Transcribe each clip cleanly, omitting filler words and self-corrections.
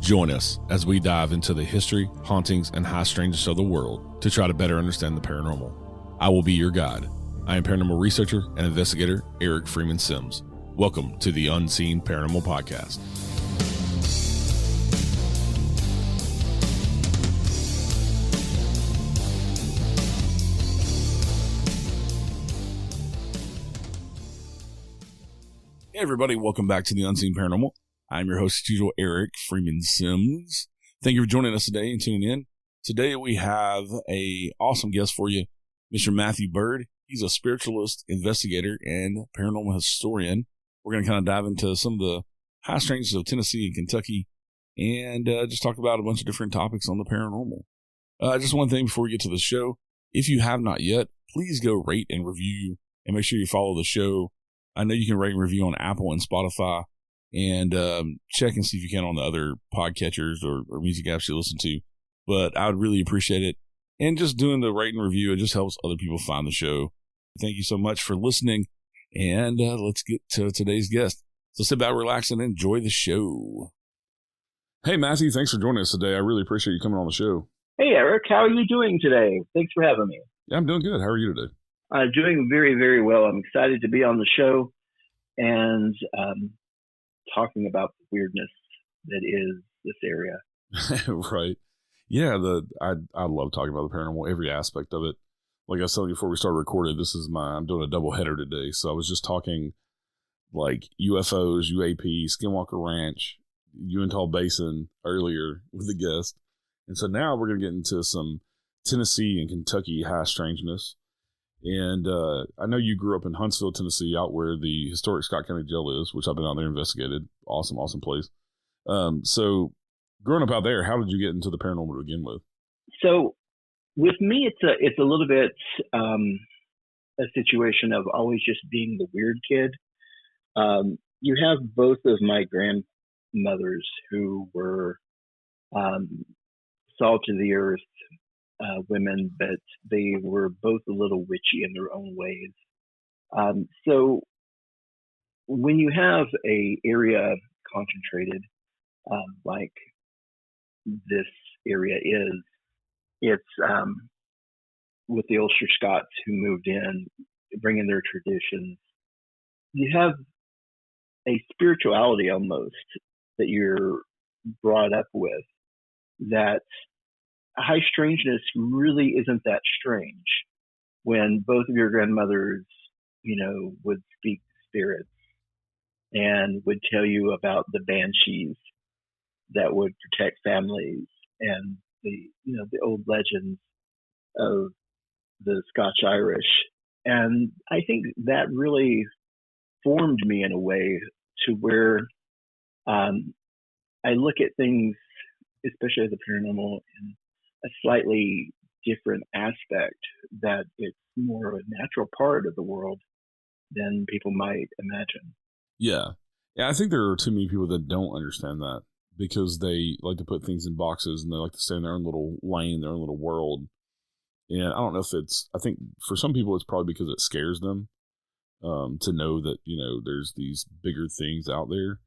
Join us as we dive into the history, hauntings, and high strangeness of the world to try to better understand the paranormal. I will be your guide. I am paranormal researcher and investigator Eric Freeman Sims. Welcome to the Unseen Paranormal Podcast. Hey everybody, welcome back to the Unseen Paranormal. I'm your host, as usual, Eric Freeman Sims. Thank you for joining us today and tuning in. Today we have a awesome guest for you, Mr. Matthew Byrd. He's a spiritualist, investigator, and paranormal historian. We're going to kind of dive into some of the high strangeness of Tennessee and Kentucky and just talk about a bunch of different topics on the paranormal. Just one thing before we get to the show. If you have not yet, please go rate and review and make sure you follow the show. I know you can rate and review on Apple and Spotify, and check and see if you can on the other podcatchers or music apps you listen to. But I would really appreciate it. And just doing the rate and review, it just helps other people find the show. Thank you so much for listening, and let's get to today's guest. So sit back, relax, and enjoy the show. Hey, Matthew, thanks for joining us today. I really appreciate you coming on the show. Hey, Eric, how are you doing today? Thanks for having me. Yeah, I'm doing good. How are you today? Doing very, very well. I'm excited to be on the show and talking about the weirdness that is this area. Right. Yeah, I love talking about the paranormal, every aspect of it. Like I was telling you before we started recording, I'm doing a double header today. So I was just talking like UFOs, UAP, Skinwalker Ranch, Uintah Basin earlier with the guest. And so now we're going to get into some Tennessee and Kentucky high strangeness. And I know you grew up in Huntsville, Tennessee, out where the historic Scott County Jail is, which I've been out there and investigated. Awesome place. So growing up out there, how did you get into the paranormal to begin with? So with me, it's a little bit a situation of always just being the weird kid. You have both of my grandmothers who were salt of the earth women, but they were both a little witchy in their own ways. So when you have a area concentrated like this area is, it's with the Ulster Scots who moved in, bringing their traditions. You have a spirituality almost that you're brought up with that high strangeness really isn't that strange when both of your grandmothers, would speak spirits and would tell you about the banshees that would protect families and the old legends of the Scotch Irish. And I think that really formed me in a way to where I look at things, especially the paranormal, in a slightly different aspect, that it's more of a natural part of the world than people might imagine. Yeah, I think there are too many people that don't understand that because they like to put things in boxes and they like to stay in their own little lane, their own little world. And I don't know if I think for some people it's probably because it scares them to know that, there's these bigger things out there.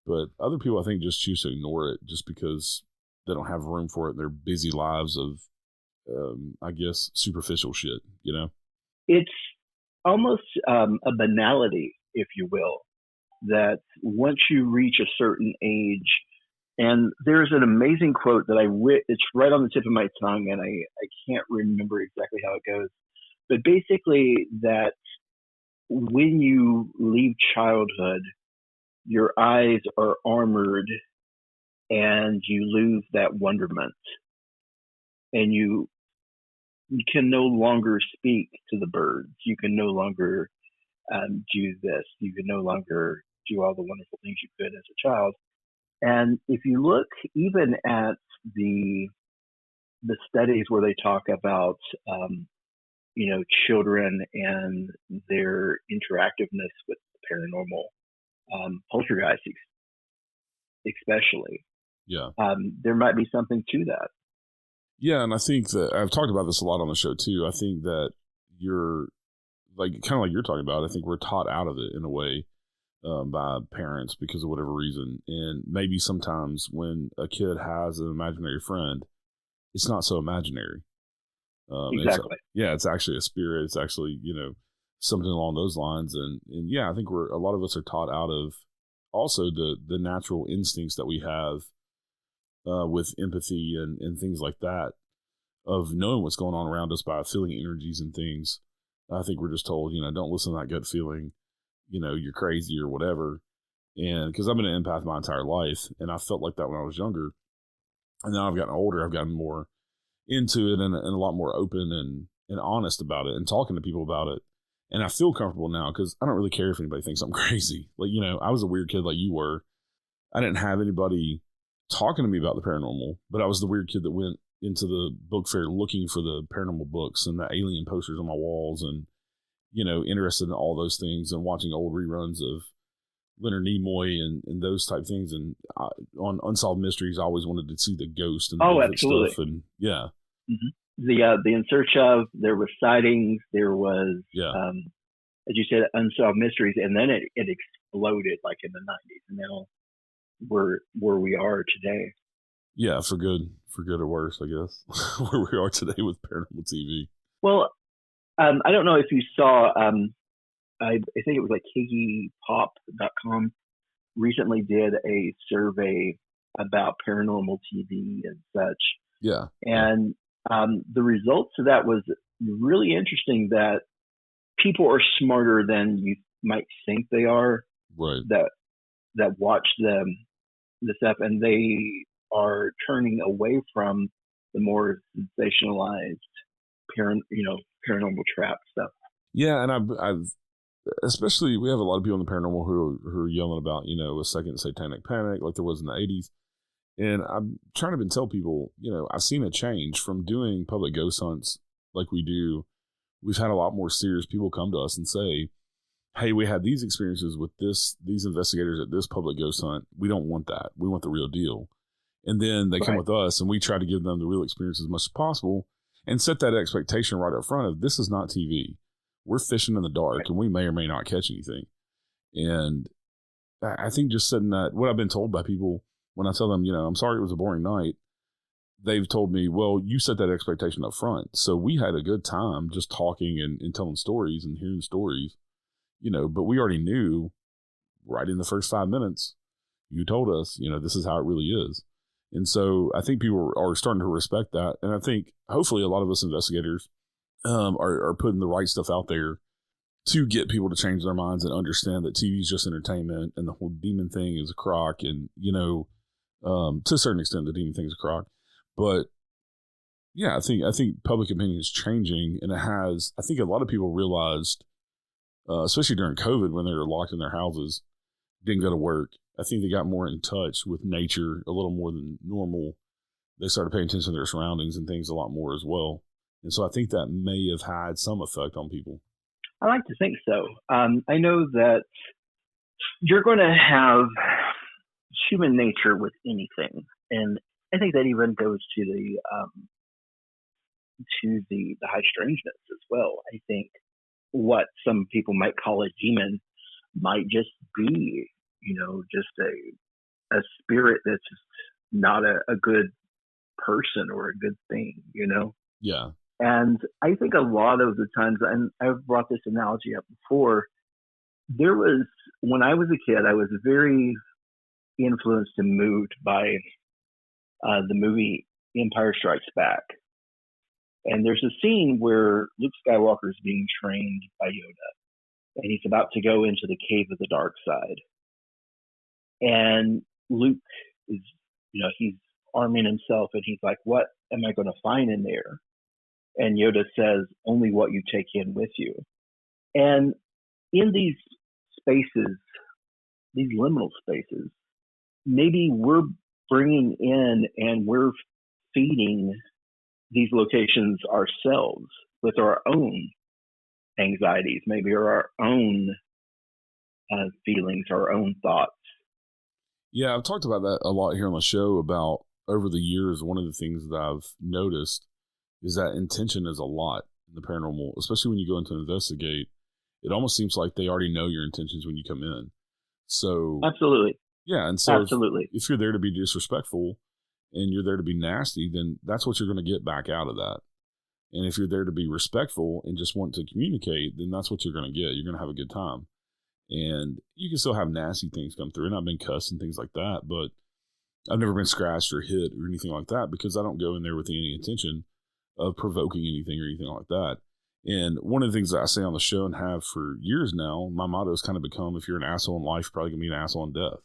But other people, I think, just choose to ignore it just because they don't have room for it in their busy lives of, I guess, superficial shit, It's almost a banality, if you will, that once you reach a certain age, and there's an amazing quote that it's right on the tip of my tongue, and I can't remember exactly how it goes, but basically that when you leave childhood, your eyes are armored and you lose that wonderment, and you can no longer speak to the birds. You can no longer do this. You can no longer do all the wonderful things you could as a child. And if you look even at the studies where they talk about children and their interactiveness with the paranormal, poltergeists especially. Yeah. There might be something to that. Yeah, and I think that I've talked about this a lot on the show too. I think that you're kind of like you're talking about. I think we're taught out of it in a way. by parents because of whatever reason. And maybe sometimes when a kid has an imaginary friend, it's not so imaginary. Exactly. It's actually a spirit. It's actually, something along those lines. And yeah, I think a lot of us are taught out of also the natural instincts that we have with empathy and things like that, of knowing what's going on around us by feeling energies and things. I think we're just told, don't listen to that gut feeling, you're crazy or whatever. And because I've been an empath my entire life, and I felt like that when I was younger. And now I've gotten older, I've gotten more into it and a lot more open and honest about it and talking to people about it. And I feel comfortable now because I don't really care if anybody thinks I'm crazy. Like, I was a weird kid like you were. I didn't have anybody talking to me about the paranormal, but I was the weird kid that went into the book fair looking for the paranormal books and the alien posters on my walls and, interested in all those things and watching old reruns of Leonard Nimoy and those type things. And on Unsolved Mysteries, I always wanted to see the ghost and the absolutely stuff. And yeah. Mm-hmm. The In Search Of, there was sightings, there was, as you said, Unsolved Mysteries, and then it exploded like in the 90s, and now we're where we are today. Yeah, for good or worse, I guess, where we are today with paranormal TV. Well, I don't know if you saw, I think it was like KiggyPop.com recently did a survey about paranormal TV and such. Yeah. And the results of that was really interesting, that people are smarter than you might think they are. Right. That watch the stuff, and they are turning away from the more sensationalized paranormal trap stuff. Yeah, and I've especially, we have a lot of people in the paranormal who are yelling about, a second satanic panic like there was in the 80s. And I'm trying to tell people, I've seen a change from doing public ghost hunts like we do. We've had a lot more serious people come to us and say, hey, we had these experiences with these investigators at this public ghost hunt. We don't want that. We want the real deal. And then they come with us, and we try to give them the real experience as much as possible and set that expectation right up front of, this is not TV. We're fishing in the dark, and we may or may not catch anything. And I think just setting that, what I've been told by people when I tell them, I'm sorry it was a boring night, they've told me, well, you set that expectation up front. So we had a good time just talking and telling stories and hearing stories, but we already knew right in the first 5 minutes, you told us, this is how it really is. And so I think people are starting to respect that. And I think hopefully a lot of us investigators are putting the right stuff out there to get people to change their minds and understand that TV is just entertainment and the whole demon thing is a crock. And, to a certain extent, the demon thing is a crock. But yeah, I think public opinion is changing, and I think a lot of people realized, especially during COVID when they were locked in their houses, didn't go to work. I think they got more in touch with nature a little more than normal. They started paying attention to their surroundings and things a lot more as well. And so I think that may have had some effect on people. I like to think so. I know that you're going to have human nature with anything. And I think that even goes to the high strangeness as well. I think what some people might call a demon might just be, just a spirit that's just not a good person or a good thing, Yeah. And I think a lot of the times, and I've brought this analogy up before, when I was a kid, I was very influenced and moved by the movie Empire Strikes Back. And there's a scene where Luke Skywalker is being trained by Yoda, and he's about to go into the cave of the dark side. And Luke is, he's arming himself, and he's like, what am I going to find in there? And Yoda says, only what you take in with you. And in these spaces, these liminal spaces, maybe we're bringing in and we're feeding these locations ourselves with our own anxieties, maybe, or our own feelings, our own thoughts. Yeah, I've talked about that a lot here on the show about over the years. One of the things that I've noticed is that intention is a lot in the paranormal, especially when you go in to investigate. It almost seems like they already know your intentions when you come in. So Absolutely. yeah, and so Absolutely. if you're there to be disrespectful and you're there to be nasty, then that's what you're going to get back out of that. And if you're there to be respectful and just want to communicate, then that's what you're going to get. You're going to have a good time. And you can still have nasty things come through. And I've been cussed and things like that, but I've never been scratched or hit or anything like that because I don't go in there with any intention of provoking anything or anything like that. And one of the things that I say on the show and have for years now, my motto has kind of become, if you're an asshole in life, you're probably going to be an asshole in death.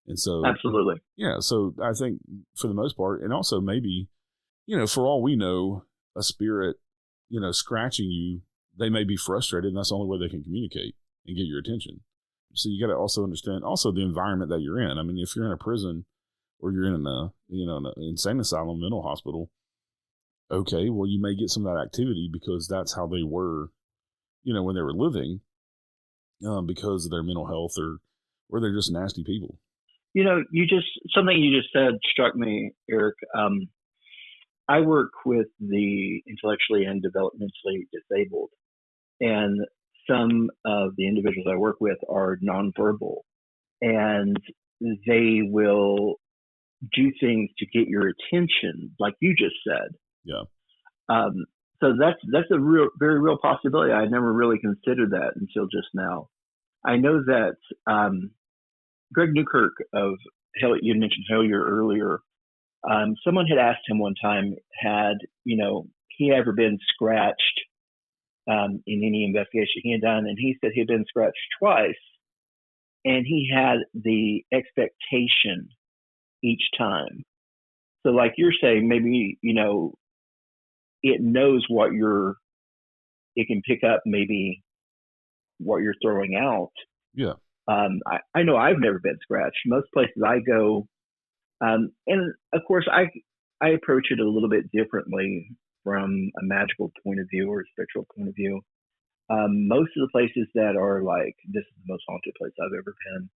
And so, absolutely. Yeah. So I think for the most part, and also maybe, for all we know, a spirit, scratching you, they may be frustrated, and that's the only way they can communicate and get your attention. So you got to also understand also the environment that you're in. I mean, if you're in a prison or you're in an insane asylum, mental hospital, okay, well, you may get some of that activity because that's how they were, when they were living, because of their mental health or they're just nasty people. Something you just said struck me, Eric. I work with the intellectually and developmentally disabled, and some of the individuals I work with are nonverbal, and they will do things to get your attention, like you just said. Yeah. So that's a very real possibility. I never really considered that until just now. I know that Greg Newkirk of you mentioned Hellier earlier. Someone had asked him one time, had he ever been scratched in any investigation he had done, and he said he had been scratched twice, and he had the expectation each time. So, like you're saying, maybe it knows it can pick up maybe what you're throwing out. Yeah. I know I've never been scratched. Most places I go, and of course I approach it a little bit differently from a magical point of view or a spiritual point of view. Most of the places that are like, this is the most haunted place I've ever been,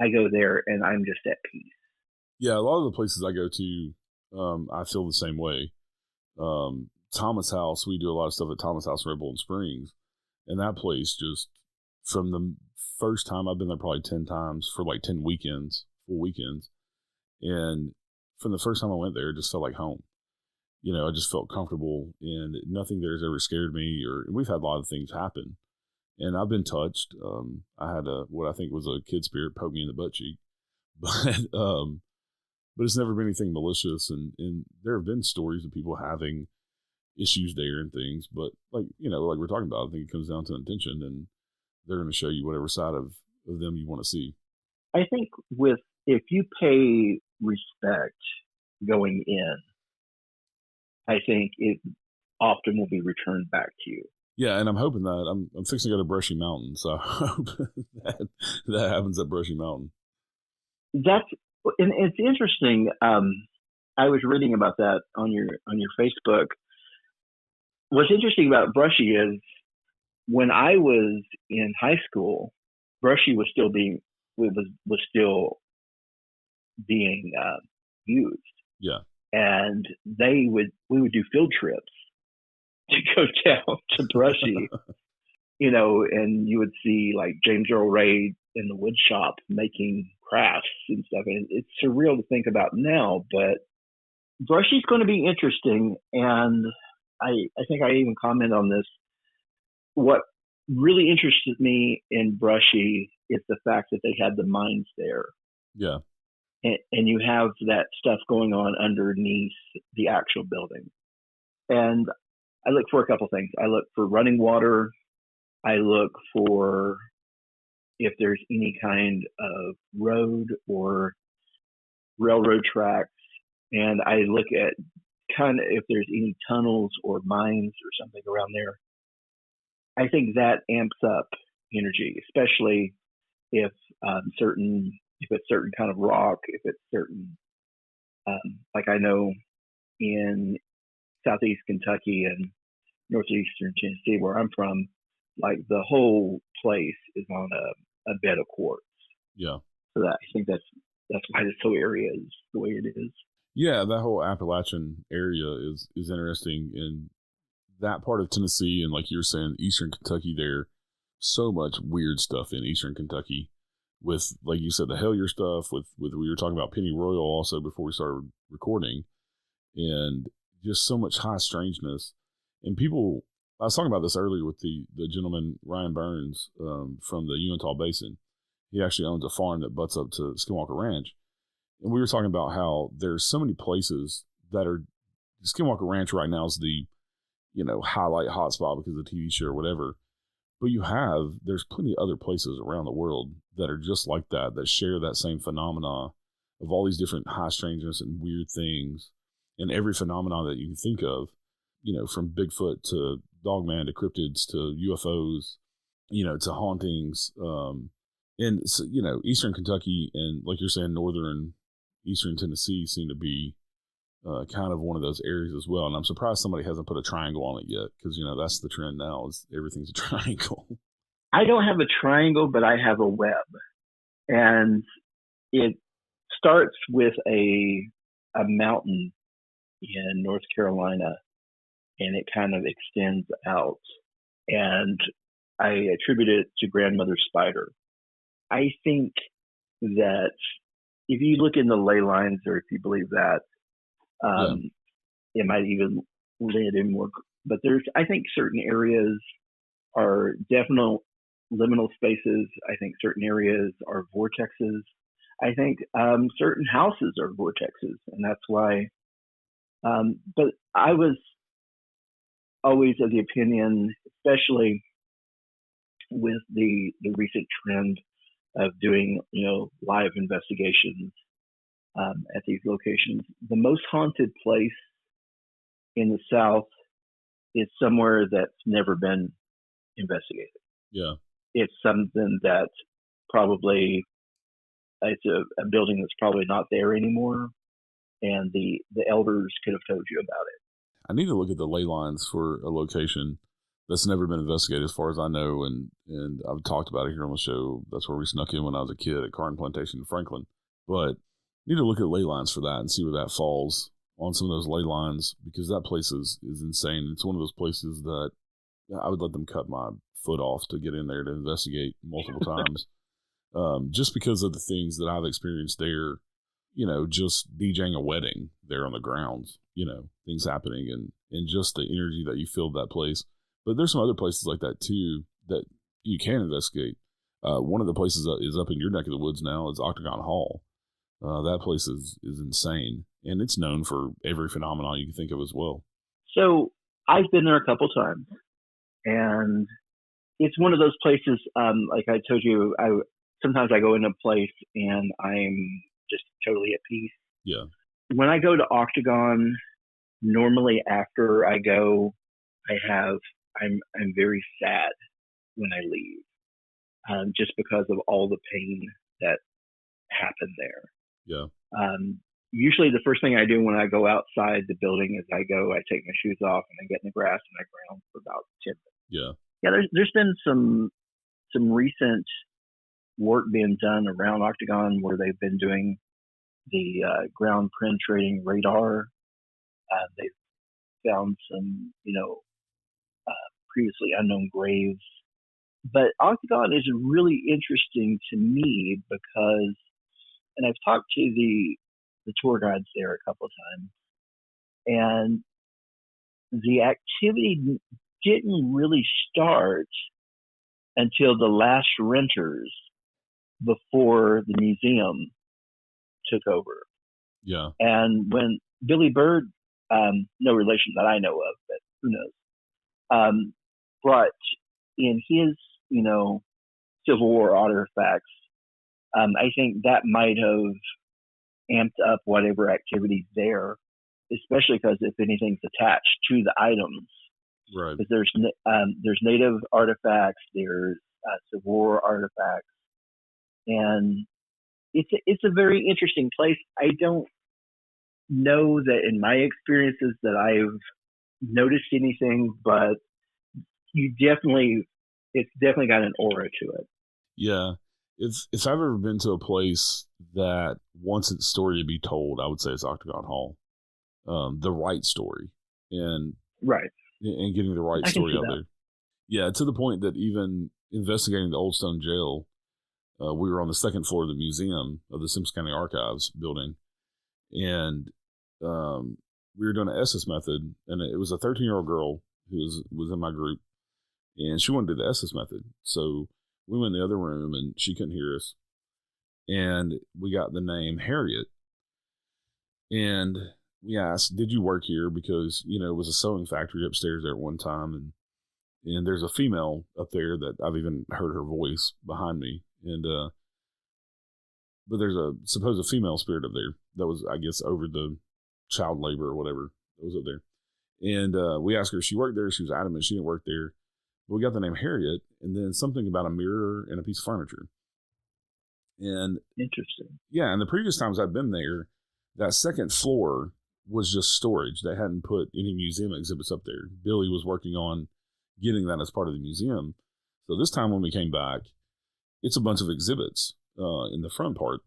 I go there and I'm just at peace. Yeah, a lot of the places I go to, I feel the same way. Thomas House, we do a lot of stuff at Thomas House in Red Bull Springs, and that place, just from the first time, I've been there probably 10 times for like 10 weekends, full weekends, and from the first time I went there, it just felt like home. I just felt comfortable, and nothing there has ever scared me. Or we've had a lot of things happen, and I've been touched. I had what I think was a kid spirit poke me in the butt cheek, but it's never been anything malicious. And there have been stories of people having issues there and things, but like we're talking about, I think it comes down to intention, and they're going to show you whatever side of them you want to see. I think if you pay respect going in, I think it often will be returned back to you. Yeah, and I'm hoping that I'm fixing to go to Brushy Mountain, so I hope that happens at Brushy Mountain. And it's interesting. I was reading about that on your Facebook. What's interesting about Brushy is when I was in high school, Brushy was still being used. Yeah. And we would do field trips to go down to Brushy, and you would see like James Earl Ray in the wood shop making crafts and stuff. And it's surreal to think about now, but Brushy's going to be interesting. And I think I even commented on this. What really interested me in Brushy is the fact that they had the mines there. Yeah. And you have that stuff going on underneath the actual building. And I look for a couple things. I look for running water. I look for if there's any kind of road or railroad tracks. And I look at kind of if there's any tunnels or mines or something around there. I think that amps up energy, especially if it's certain kind of rock, if it's certain, like I know in southeast Kentucky and northeastern Tennessee, where I'm from, like the whole place is on a bed of quartz. Yeah. So I think that's why this whole area is the way it is. Yeah, that whole Appalachian area is interesting. In that part of Tennessee and like you're saying, eastern Kentucky, there so much weird stuff in eastern Kentucky with, like you said, the Hellier stuff, with we were talking about Penny Royal also before we started recording, and just so much high strangeness. And people, I was talking about this earlier with the gentleman, Ryan Burns, from the Uintah Basin. He actually owns a farm that butts up to Skinwalker Ranch. And we were talking about how there's so many places that are, Skinwalker Ranch right now is the, highlight hotspot because of the TV show or whatever. But there's plenty of other places around the world that are just like that share that same phenomena of all these different high strangeness and weird things, and every phenomenon that you can think of, from Bigfoot to Dogman to cryptids to UFOs, to hauntings. And, so, Eastern Kentucky and, like you're saying, northern Eastern Tennessee seem to be kind of one of those areas as well. And I'm surprised somebody hasn't put a triangle on it yet, because, that's the trend now, is everything's a triangle. I don't have a triangle, but I have a web. And it starts with a mountain in North Carolina, and it kind of extends out. And I attribute it to Grandmother Spider. I think that if you look in the ley lines, or if you believe that, it might even lead in more. But I think certain areas are definite liminal spaces. I think certain areas are vortexes. I think certain houses are vortexes, and that's why. But I was always of the opinion, especially with the recent trend of doing, live investigations at these locations, the most haunted place in the South is somewhere that's never been investigated. Yeah. It's something that probably, it's a building that's probably not there anymore, and the elders could have told you about it. I need to look at the ley lines for a location that's never been investigated, as far as I know, and I've talked about it here on the show. That's where we snuck in when I was a kid at Carton Plantation in Franklin. But need to look at ley lines for that and see where that falls on some of those ley lines, because that place is insane. It's one of those places that I would let them cut my foot off to get in there to investigate multiple times, just because of the things that I've experienced there. Just DJing a wedding there on the grounds, things happening, and just the energy that you feel that place. But there's some other places like that too that you can investigate. One of the places that is up in your neck of the woods now is Octagon Hall. That place is insane, and it's known for every phenomenon you can think of as well. So I've been there a couple times, and it's one of those places. Like I told you, sometimes I go into a place and I'm just totally at peace. Yeah. When I go to Octagon, normally after I go, I'm very sad when I leave, just because of all the pain that happened there. Yeah. Usually the first thing I do when I go outside the building is I take my shoes off and I get in the grass and I ground for about 10 minutes. Yeah. Yeah. There's been some recent work being done around Octagon where they've been doing the ground penetrating radar. They've found some, previously unknown graves. But Octagon is really interesting to me because, and I've talked to the tour guides there a couple of times, and the activity didn't really start until the last renters before the museum took over. Yeah. And when Billy Byrd, no relation that I know of, but who knows, brought in his, Civil War artifacts, I think that might have amped up whatever activities there, especially because if anything's attached to the items, right? Because there's native artifacts, there's Civil War artifacts, and it's a very interesting place. I don't know that in my experiences that I've noticed anything, but it's definitely got an aura to it. Yeah. If I've ever been to a place that wants its story to be told, I would say it's Octagon Hall. The right story, and getting the right story out there. Yeah, to the point that even investigating the Old Stone Jail, we were on the second floor of the museum of the Simpson County Archives building, and we were doing an Estes method, and it was a 13-year-old girl who was in my group, and she wanted to do the Estes method. So we went in the other room, and she couldn't hear us, and we got the name Harriet, and we asked, "Did you work here?" Because it was a sewing factory upstairs there at one time, and there's a female up there that I've even heard her voice behind me, and but there's a supposed female spirit up there that was, I guess, over the child labor or whatever that was up there. And we asked her if she worked there. She was adamant she didn't work there. But we got the name Harriet, and then something about a mirror and a piece of furniture. And interesting. Yeah, and the previous times I've been there, that second floor was just storage. They hadn't put any museum exhibits up there. Billy was working on getting that as part of the museum. So this time when we came back, it's a bunch of exhibits in the front part.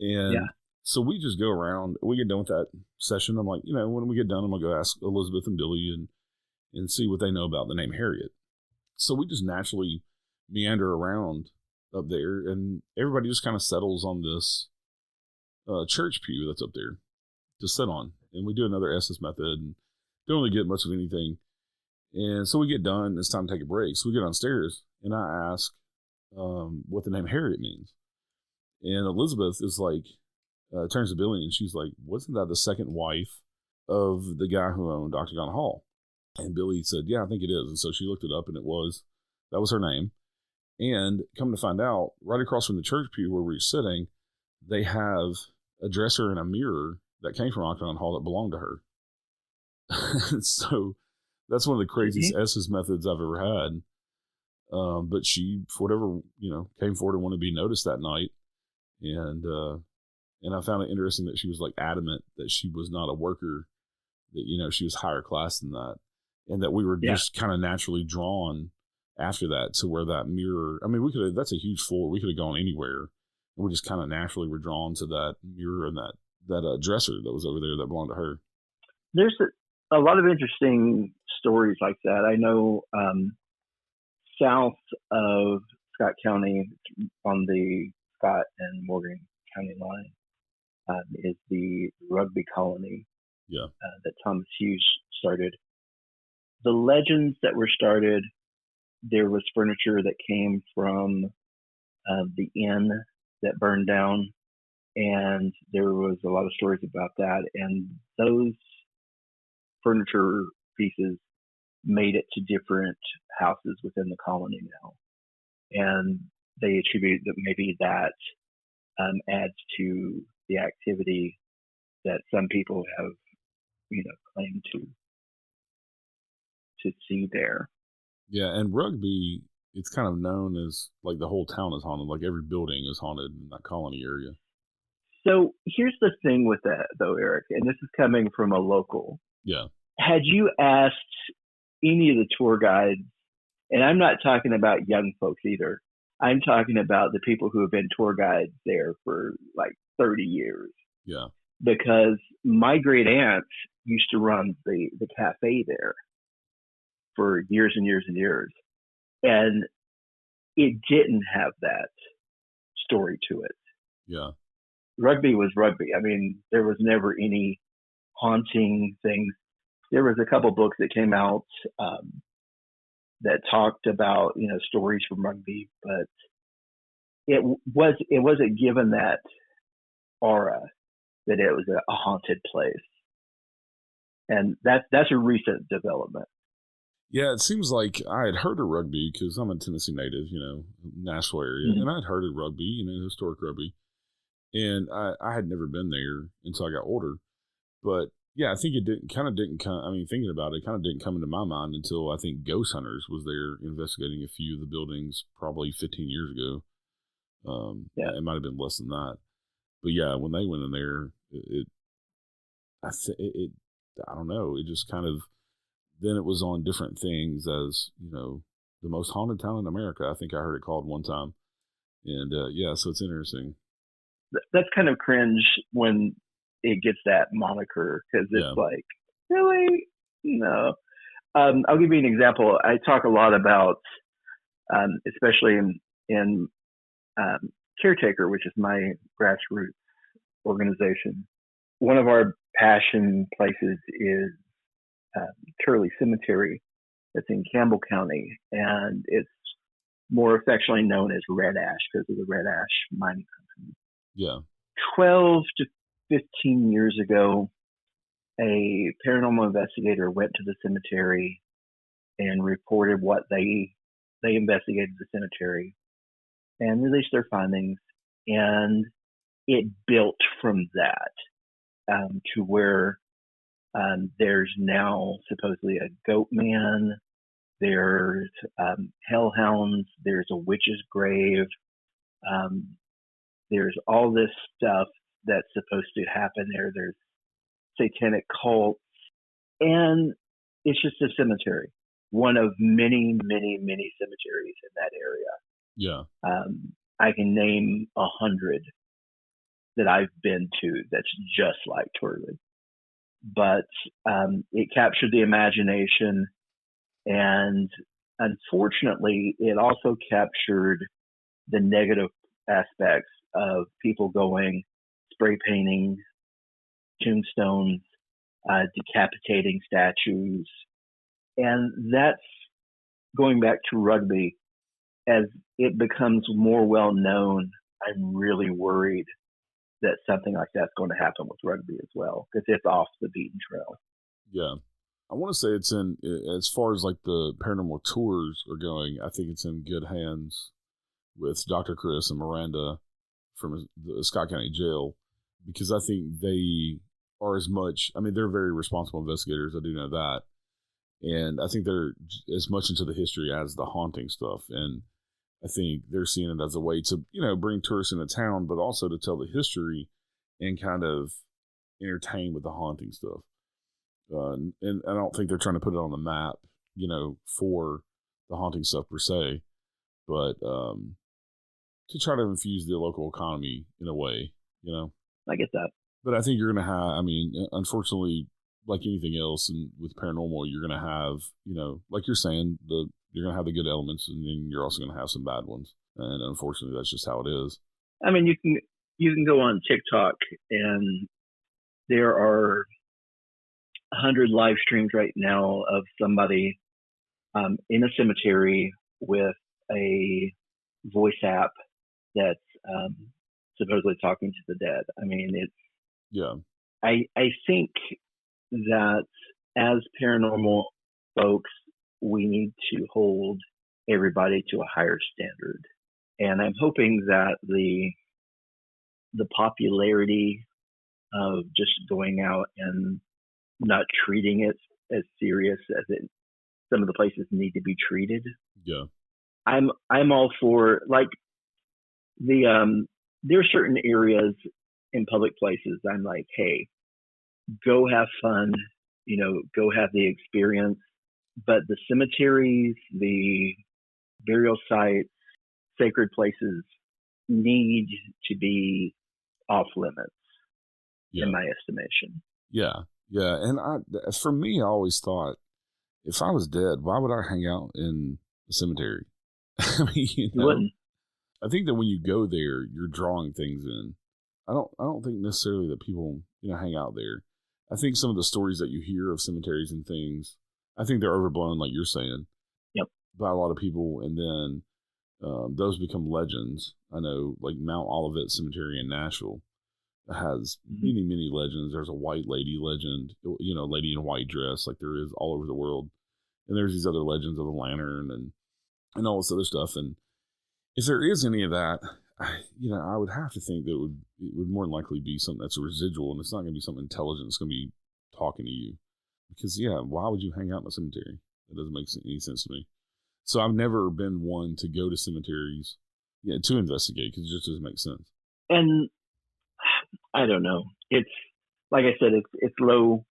And so we just go around. We get done with that session. I'm like, when we get done, I'm going to go ask Elizabeth and Billy and see what they know about the name Harriet. So we just naturally meander around up there, and everybody just kind of settles on this church pew that's up there to sit on. And we do another Estes method and don't really get much of anything. And so we get done. It's time to take a break. So we get downstairs, and I ask what the name Harriet means. And Elizabeth is like, turns to Billy, and she's like, "Wasn't that the second wife of the guy who owned Octagon Hall?" And Billy said, "Yeah, I think it is." And so she looked it up, and that was her name. And come to find out, right across from the church pew where we were sitting, they have a dresser and a mirror that came from Octagon Hall that belonged to her. So that's one of the craziest Estes methods I've ever had. But she, for whatever, came forward and wanted to be noticed that night. And I found it interesting that she was like adamant that she was not a worker, that, she was higher class than that. And that we were just kind of naturally drawn after that to where that mirror, that's a huge floor. We could have gone anywhere. And we just kind of naturally were drawn to that mirror and that dresser that was over there that belonged to her. There's a lot of interesting stories like that. I know south of Scott County on the Scott and Morgan County line is the rugby colony that Thomas Hughes started. The legends that were started, there was furniture that came from the inn that burned down, and there was a lot of stories about that. And those furniture pieces made it to different houses within the colony now. And they attribute that maybe that adds to the activity that some people have, claimed to see there. Yeah, and Rugby, it's kind of known as like the whole town is haunted, like every building is haunted in that colony area. So here's the thing with that, though, Eric, and this is coming from a local. Yeah. Had you asked any of the tour guides, and I'm not talking about young folks either, I'm talking about the people who have been tour guides there for like 30 years. Yeah. Because my great aunt used to run the cafe there for years and years and years. And it didn't have that story to it. Yeah. Rugby was rugby. There was never any haunting things. There was a couple books that came out that talked about, stories from rugby, but it wasn't given that aura that it was a haunted place. And that's a recent development. Yeah, it seems like I had heard of Rugby because I'm a Tennessee native, Nashville area, and I had heard of Rugby, historic Rugby. And I had never been there until I got older. But yeah, I think it didn't come, thinking about it, it kind of didn't come into my mind until I think Ghost Hunters was there investigating a few of the buildings probably 15 years ago. It might have been less than that. But yeah, when they went in there, I don't know, it just kind of, then it was on different things as, the most haunted town in America. I think I heard it called one time. And so it's interesting. That's kind of cringe when it gets that moniker, because it's like, really? No. I'll give you an example. I talk a lot about, especially in Caretaker, which is my grassroots organization. One of our passion places is Turley Cemetery. That's in Campbell County, and it's more affectionately known as Red Ash because of the Red Ash mining company. Yeah. 12 to 15 years ago, a paranormal investigator went to the cemetery and reported what they investigated the cemetery and released their findings. And it built from that to where there's now supposedly a goat man, there's hellhounds, there's a witch's grave, there's all this stuff that's supposed to happen there. There's satanic cults, and it's just a cemetery, one of many, many, many cemeteries in that area. Yeah. I can name 100 that I've been to that's just like Turley. But it captured the imagination, and unfortunately, it also captured the negative aspects of people going spray painting tombstones, decapitating statues. And that's going back to rugby. As it becomes more well known, I'm really worried that something like that's going to happen with rugby as well, because it's off the beaten trail. Yeah. I want to say it's in, as far as like the paranormal tours are going, I think it's in good hands with Dr. Chris and Miranda from the Scott County Jail, because I think they are as much, I mean, they're very responsible investigators. I do know that. And I think they're as much into the history as the haunting stuff. And I think they're seeing it as a way to, bring tourists into town, but also to tell the history and kind of entertain with the haunting stuff. And I don't think they're trying to put it on the map, for the haunting stuff per se, but to try to infuse the local economy in a way, I get that. But I think you're going to have, unfortunately, like anything else, and with paranormal, you're going to have, like you're saying, you're going to have the good elements, and then you're also going to have some bad ones. And unfortunately, that's just how it is. I mean, you can go on TikTok, and there are 100 live streams right now of somebody in a cemetery with a voice app that's supposedly talking to the dead. I mean, it's yeah. I think that as paranormal folks, we need to hold everybody to a higher standard. And I'm hoping that the popularity of just going out and not treating it as serious as some of the places need to be treated. Yeah. I'm all for, like, there are certain areas in public places I'm like, hey, go have fun, go have the experience. But the cemeteries, the burial sites, sacred places need to be off limits, in my estimation. Yeah. Yeah. And for me, I always thought, if I was dead, why would I hang out in a cemetery? I mean, You wouldn't. I think that when you go there, you're drawing things in. I don't think necessarily that people, hang out there. I think some of the stories that you hear of cemeteries and things, I think they're overblown, like you're saying. Yep. By a lot of people, and then those become legends. I know, like Mount Olivet Cemetery in Nashville has many, many legends. There's a white lady legend, lady in white dress, like there is all over the world. And there's these other legends of the lantern and all this other stuff. And if there is any of that, I would have to think that it would more than likely be something that's a residual, and it's not going to be something intelligent that's going to be talking to you. Because, why would you hang out in a cemetery? That doesn't make any sense to me. So I've never been one to go to cemeteries to investigate, because it just doesn't make sense. And I don't know. It's, like I said, it's low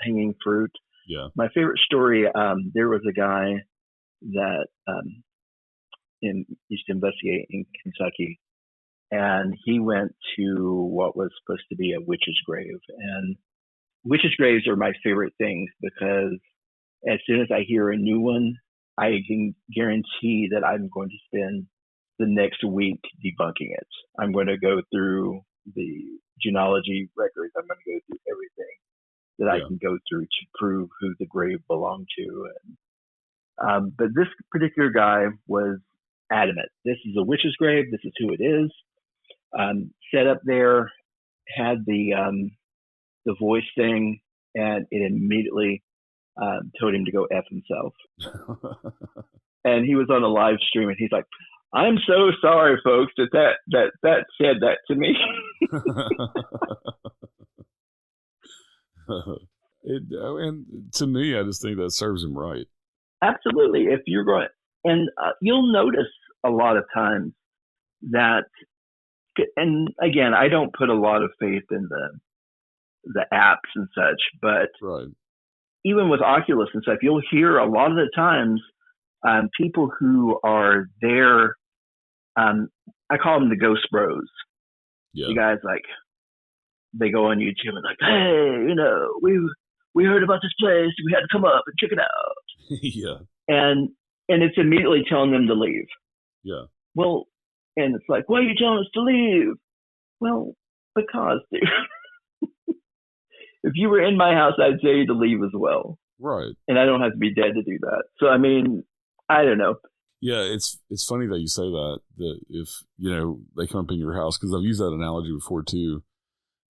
hanging fruit. Yeah. My favorite story, there was a guy that used to investigate in Kentucky, and he went to what was supposed to be a witch's grave. And witches' graves are my favorite things, because as soon as I hear a new one, I can guarantee that I'm going to spend the next week debunking it. I'm going to go through the genealogy records. I'm going to go through everything that I can go through to prove who the grave belonged to. And, but this particular guy was adamant. This is a witch's grave. This is who it is. Set up there, had the voice thing, and it immediately told him to go F himself. And he was on a live stream, and he's like, "I'm so sorry, folks, that said that to me." And to me, I just think that serves him right. Absolutely. If you're going, and you'll notice a lot of times that, and again, I don't put a lot of faith in the apps and such, but right. Even with Oculus and stuff, you'll hear a lot of the times people who are there. I call them the ghost bros. Yeah. The guys like, they go on YouTube and like, "Hey, we heard about this place. We had to come up and check it out." Yeah. And it's immediately telling them to leave. Yeah. Well, and it's like, "Why are you telling us to leave?" Well, because, dude, if you were in my house, I'd say to leave as well. Right. And I don't have to be dead to do that. So, I mean, I don't know. Yeah, it's funny that you say that if, they come up in your house, because I've used that analogy before too,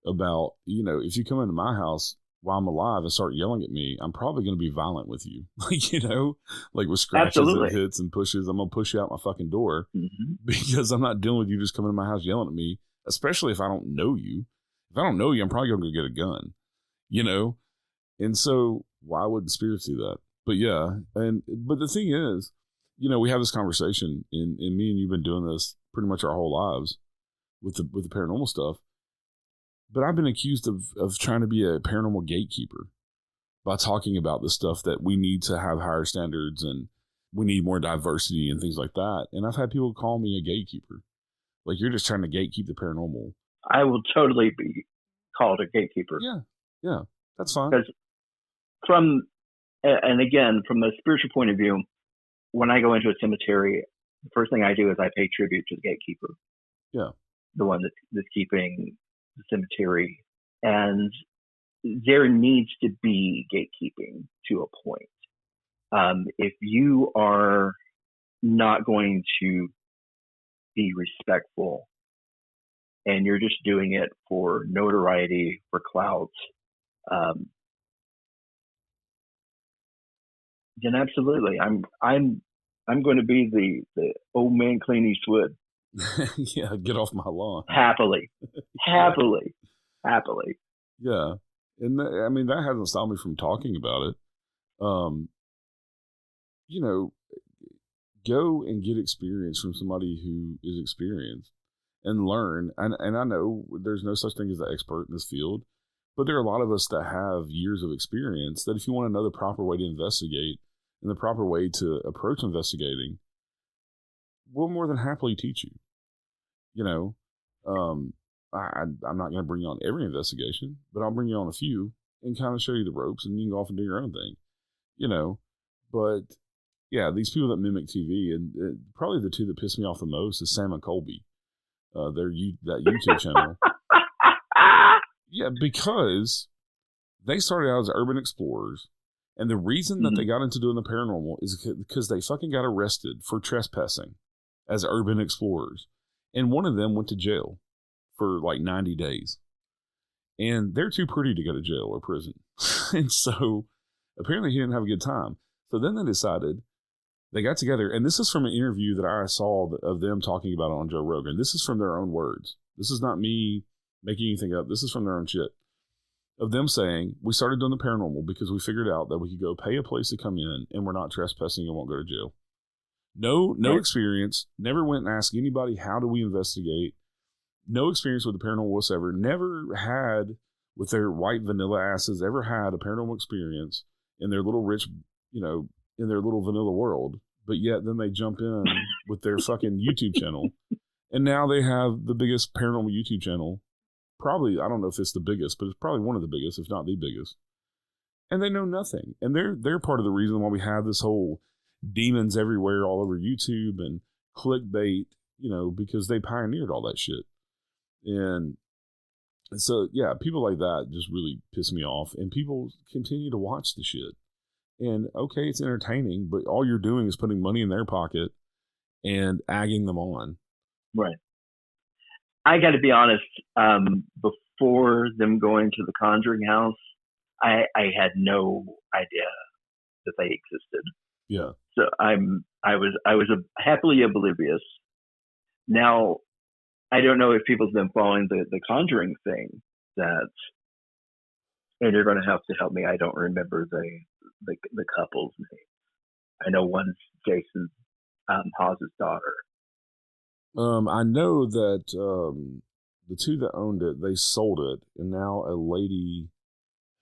about, if you come into my house while I'm alive and start yelling at me, I'm probably going to be violent with you. Like with scratches Absolutely. and hits and pushes, I'm going to push you out my fucking door because I'm not dealing with you just coming to my house yelling at me, especially if I don't know you. If I don't know you, I'm probably going to go get a gun, And so why would spirits do that? But yeah. But the thing is, we have this conversation and me and you've been doing this pretty much our whole lives with the paranormal stuff. But I've been accused of trying to be a paranormal gatekeeper by talking about the stuff that we need to have higher standards and we need more diversity and things like that. And I've had people call me a gatekeeper. Like, you're just trying to gatekeep the paranormal. I will totally be called a gatekeeper. Yeah, that's fine. Because from the spiritual point of view, when I go into a cemetery, the first thing I do is I pay tribute to the gatekeeper. Yeah. The one that's keeping the cemetery. And there needs to be gatekeeping to a point. If you are not going to be respectful and you're just doing it for notoriety, for clout, then absolutely, I'm going to be the old man Clint Eastwood. Yeah, get off my lawn. Happily. Yeah, and that hasn't stopped me from talking about it. Go and get experience from somebody who is experienced and learn. And I know there's no such thing as an expert in this field, but there are a lot of us that have years of experience that if you want to know the proper way to investigate and the proper way to approach investigating, we'll more than happily teach you. I'm not going to bring you on every investigation, but I'll bring you on a few and kind of show you the ropes and you can go off and do your own thing, but yeah, these people that mimic TV, and probably the two that piss me off the most is Sam and Colby, that YouTube channel. Yeah, because they started out as urban explorers, and the reason that they got into doing the paranormal is because they fucking got arrested for trespassing as urban explorers, and one of them went to jail for like 90 days, and they're too pretty to go to jail or prison, and so apparently he didn't have a good time. So then they decided. They got together, and this is from an interview that I saw of them talking about it on Joe Rogan. This is from their own words. This is not me making anything up. This is from their own shit. Of them saying, we started doing the paranormal because we figured out that we could go pay a place to come in, and we're not trespassing and won't go to jail. No experience. Never went and asked anybody, how do we investigate? No experience with the paranormal whatsoever. Never had, with their white vanilla asses, ever had a paranormal experience in their little rich, in their little vanilla world, but yet then they jump in with their fucking YouTube channel, and now they have the biggest paranormal YouTube channel. Probably, I don't know if it's the biggest, but it's probably one of the biggest, if not the biggest. And they know nothing, and they're part of the reason why we have this whole demons everywhere all over YouTube and clickbait because they pioneered all that shit. And so, yeah, people like that just really piss me off. And people continue to watch the shit. And, okay, it's entertaining, but all you're doing is putting money in their pocket and agging them on. Right. I got to be honest, before them going to the Conjuring house, I had no idea that they existed. Yeah. So I was happily oblivious. Now, I don't know if people's been following the Conjuring thing, and you're going to have to help me. I don't remember the couple's name. I know one's Jason Hawes' daughter. I know that the two that owned it, they sold it, and now a lady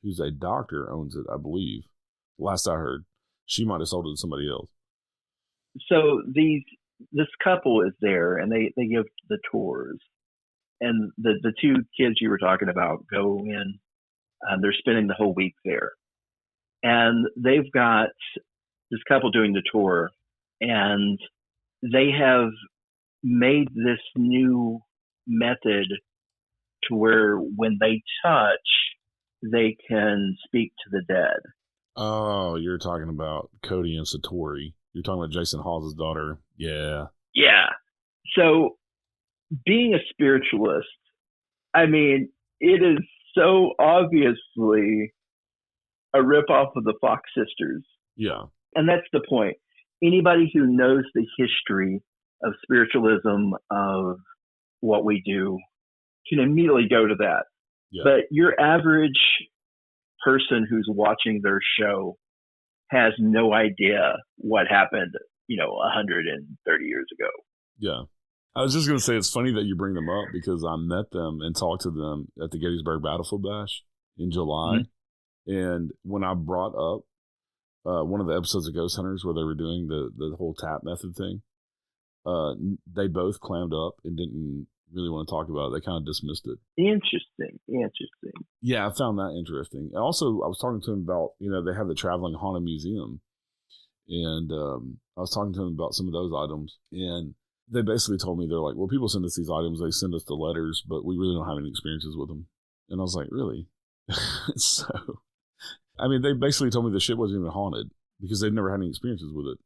who's a doctor owns it, I believe. Last I heard, she might have sold it to somebody else. So this couple is there, and they give the tours, and the two kids you were talking about go in. They're spending the whole week there, and they've got this couple doing the tour, and they have made this new method to where when they touch, they can speak to the dead. Oh, you're talking about Cody and Satori. You're talking about Jason Hawes' daughter. Yeah. Yeah. So being a spiritualist, I mean, it is so obviously a ripoff of the Fox sisters. Yeah. And that's the point. Anybody who knows the history of spiritualism, of what we do, can immediately go to that. Yeah. But your average person who's watching their show has no idea what happened, 130 years ago. Yeah. I was just going to say, it's funny that you bring them up because I met them and talked to them at the Gettysburg Battlefield Bash in July. Mm-hmm. And when I brought up one of the episodes of Ghost Hunters where they were doing the whole tap method thing, they both clammed up and didn't really want to talk about it. They kind of dismissed it. Interesting. Yeah, I found that interesting. And also, I was talking to them about, they have the traveling haunted museum. And I was talking to them about some of those items. And they basically told me, they're like, well, people send us these items. They send us the letters, but we really don't have any experiences with them. And I was like, really? So, I mean, they basically told me the shit wasn't even haunted because they've never had any experiences with it.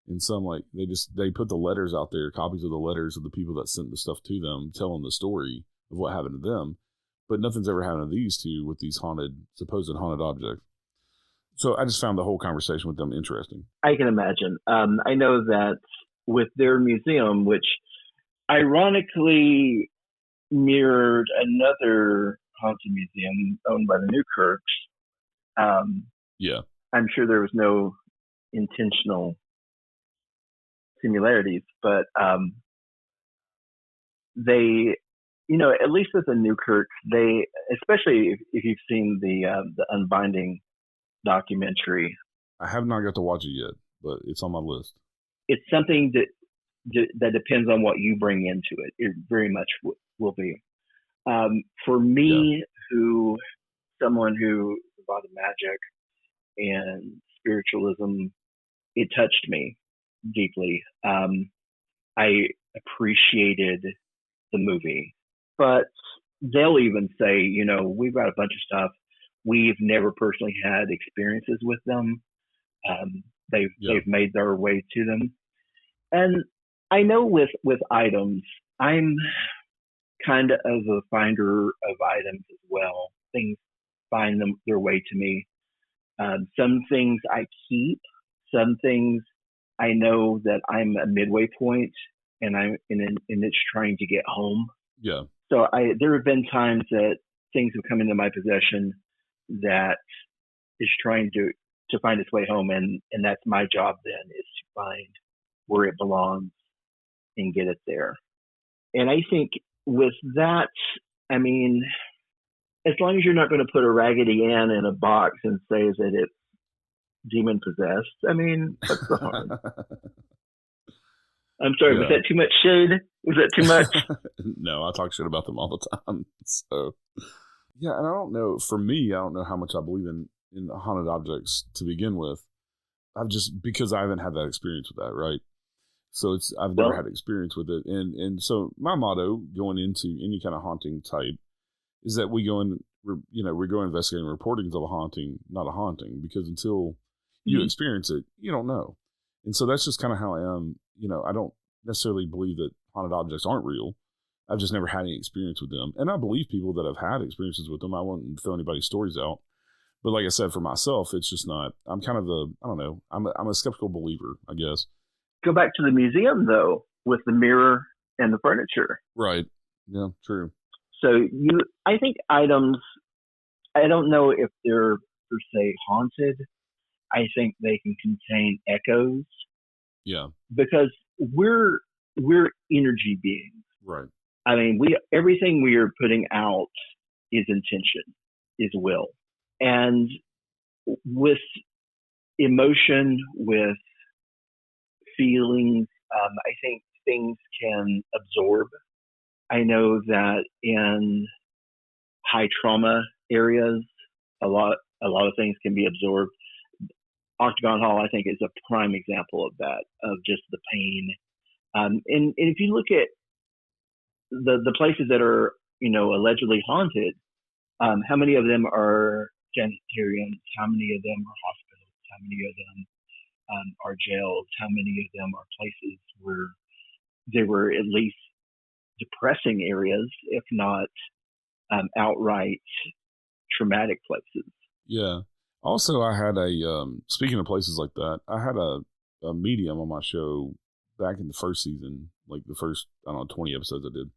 And some, like, they put the letters out there, copies of the letters of the people that sent the stuff to them, telling the story of what happened to them. But nothing's ever happened to these two with these supposed haunted objects. So I just found the whole conversation with them interesting. I can imagine. I know that with their museum, which ironically mirrored another haunted museum owned by the Newkirks. Yeah. I'm sure there was no intentional similarities, but they, at least with the Newkirk, they, especially if you've seen the Unbinding documentary. I have not got to watch it yet, but it's on my list. It's something that depends on what you bring into it. It very much will be. For me, someone who is about magic and spiritualism, it touched me deeply. I appreciated the movie, but they'll even say, we've got a bunch of stuff. We've never personally had experiences with them. They've made their way to them. And I know with items, I'm kind of a finder of items as well. Things find their way to me. Some things I keep, some things I know that I'm a midway point, and it's trying to get home. Yeah. So there have been times that things have come into my possession that is trying to find its way home, and that's my job then, is to find where it belongs and get it there. And I think with that, I mean, as long as you're not going to put a Raggedy Ann in a box and say that it's demon possessed, I mean, what's the harm? I'm sorry, was that too much shade? Was that too much? No, I talk shit about them all the time. So, yeah, and I don't know, for me, I don't know how much I believe in haunted objects to begin with. Because I haven't had that experience with that, right? So I've never had experience with it. And so my motto going into any kind of haunting type is that we go investigating reportings of a haunting, not a haunting, because until you experience it, you don't know. And so that's just kind of how I am. I don't necessarily believe that haunted objects aren't real. I've just never had any experience with them. And I believe people that have had experiences with them. I won't throw anybody's stories out. But like I said, for myself, it's just not, I'm kind of I don't know, I'm a skeptical believer, I guess. Go back to the museum, though, with the mirror and the furniture. Right. Yeah, true. So I think items, I don't know if they're per se haunted. I think they can contain echoes. Yeah. Because we're energy beings. Right. I mean, everything we are putting out is intention, is will. And with emotion, with feelings, I think things can absorb. I know that in high trauma areas, a lot of things can be absorbed. Octagon Hall, I think, is a prime example of that, of just the pain. And if you look at the places that are, allegedly haunted, how many of them are sanitariums? How many of them are hospitals? How many of them are jails? How many of them are places where they were at least depressing areas, if not outright traumatic places? Yeah. Also, I had speaking of places like that, I had a medium on my show back in the first season, like the first, 20 episodes I did.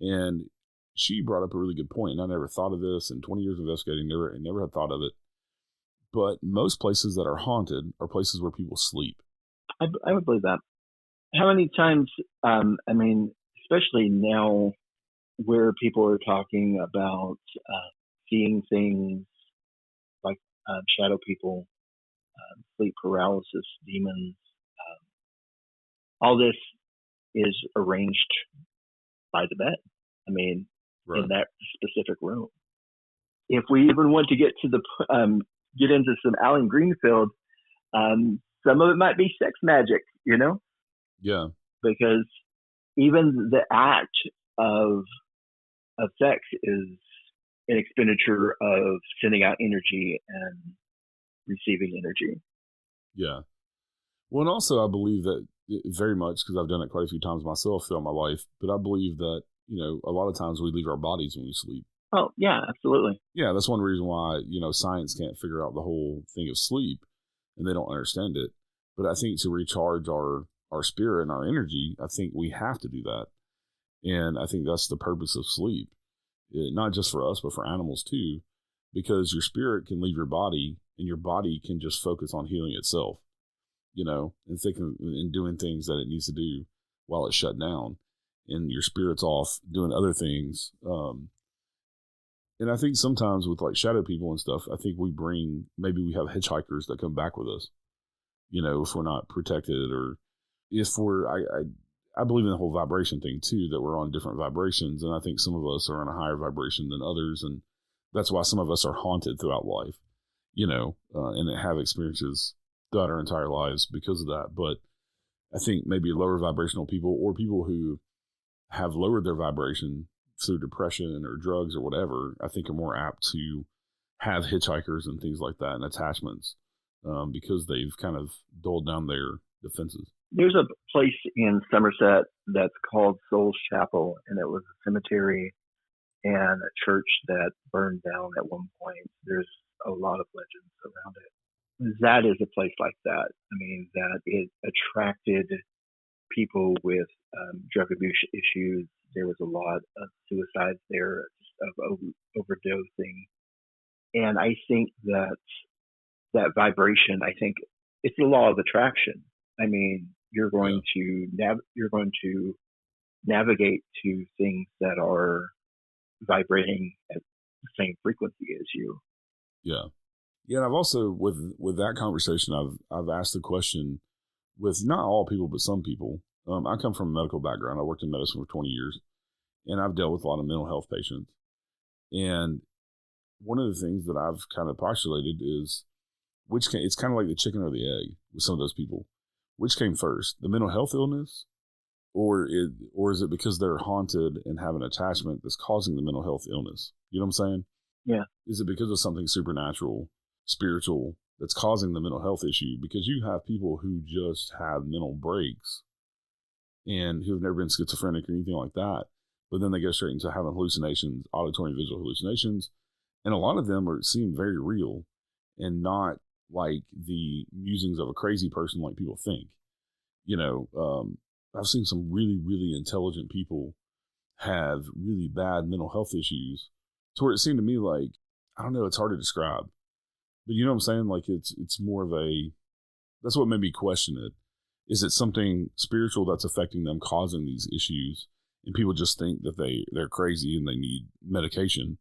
And she brought up a really good point, and I never thought of this in 20 years of investigating, never had thought of it. But most places that are haunted are places where people sleep. I would believe that. How many times, especially now where people are talking about seeing things like shadow people, sleep paralysis, demons, all this is arranged by the bed. Right. In that specific room. If we even want to get to get into some Alan Greenfield, some of it might be sex magic, Yeah. Because even the act of sex is an expenditure of sending out energy and receiving energy. Yeah. Well, and also I believe that very much, because I've done it quite a few times myself throughout my life, but I believe that, a lot of times we leave our bodies when we sleep. Oh, yeah, absolutely. Yeah, that's one reason why, science can't figure out the whole thing of sleep, and they don't understand it. But I think to recharge our spirit and our energy, I think we have to do that. And I think that's the purpose of sleep. Not just for us, but for animals too, because your spirit can leave your body and your body can just focus on healing itself, and thinking and doing things that it needs to do while it's shut down, and your spirit's off doing other things. And I think sometimes with like shadow people and stuff, I think maybe we have hitchhikers that come back with us, if we're not protected, or if I believe in the whole vibration thing too, that we're on different vibrations. And I think some of us are on a higher vibration than others. And that's why some of us are haunted throughout life, and have experiences throughout our entire lives because of that. But I think maybe lower vibrational people, or people who have lowered their vibration through depression or drugs or whatever, I think are more apt to have hitchhikers and things like that and attachments, because they've kind of dulled down their defenses. There's a place in Somerset that's called Souls Chapel, and it was a cemetery and a church that burned down at one point. There's a lot of legends around it. That is a place like that. That it attracted people with drug abuse issues. There was a lot of suicides there, of overdosing. And I think that vibration, I think it's the law of attraction. You're going to navigate to things that are vibrating at the same frequency as you. Yeah. Yeah. And I've also, with that conversation, I've asked the question with not all people, but some people. I come from a medical background. I worked in medicine for 20 years, and I've dealt with a lot of mental health patients. And one of the things that I've kind of postulated is it's kind of like the chicken or the egg with some of those people. which came first, the mental health illness, or is it because they're haunted and have an attachment that's causing the mental health illness? You know what I'm saying? Yeah. Is it because of something supernatural, spiritual, that's causing the mental health issue? Because you have people who just have mental breaks and who have never been schizophrenic or anything like that, but then they go straight into having hallucinations, auditory and visual hallucinations, and a lot of them seem very real and not like the musings of a crazy person like people think. You know, I've seen some really, really intelligent people have really bad mental health issues to where it seemed to me like, I don't know, it's hard to describe. But you know what I'm saying? Like it's more of that's what made me question it. Is it something spiritual that's affecting them, causing these issues, and people just think that they're crazy and they need medication?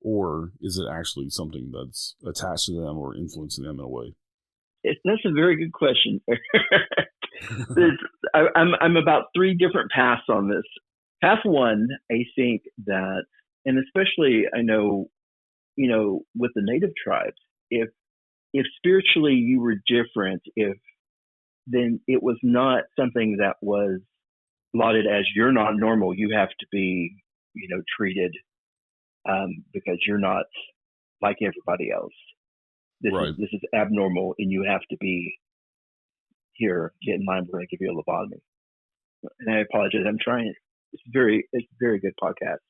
Or is it actually something that's attached to them or influencing them in a way? That's a very good question. I'm about three different paths on this. Path one, I think that, and especially I know, with the native tribes, if spiritually you were different, then it was not something that was lauded as you're not normal. You have to be, treated because you're not like everybody else. This is abnormal, and you have to be here. Get in line. We're going to give you a lobotomy. And I apologize. I'm trying. It's a very good podcast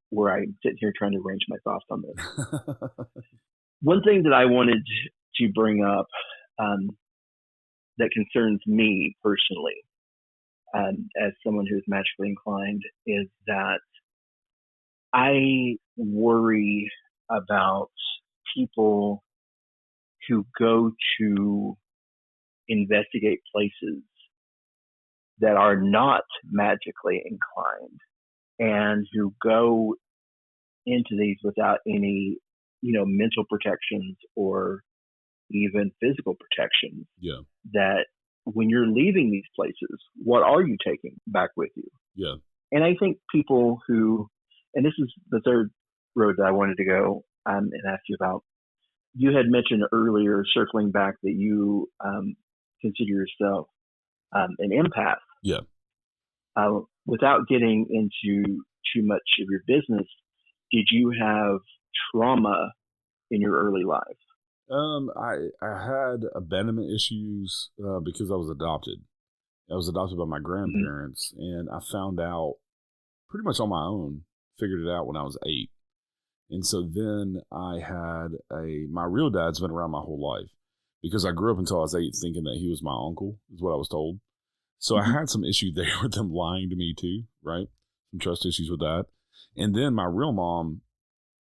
where I'm sitting here trying to arrange my thoughts on this. One thing that I wanted to bring up that concerns me personally, as someone who's magically inclined, is that I worry about people who go to investigate places that are not magically inclined and who go into these without any, mental protections or even physical protections. Yeah. That when you're leaving these places, what are you taking back with you? Yeah. And I think people who, and this is the third road that I wanted to go and ask you about. You had mentioned earlier, circling back, that you consider yourself an empath. Yeah. Without getting into too much of your business, did you have trauma in your early life? I had abandonment issues because I was adopted. I was adopted by my grandparents, and I found out pretty much on my own, figured it out when I was 8. And so then I had my real dad's been around my whole life because I grew up until I was 8 thinking that he was my uncle, is what I was told. So I had some issue there with them lying to me too, right? Some trust issues with that. And then my real mom,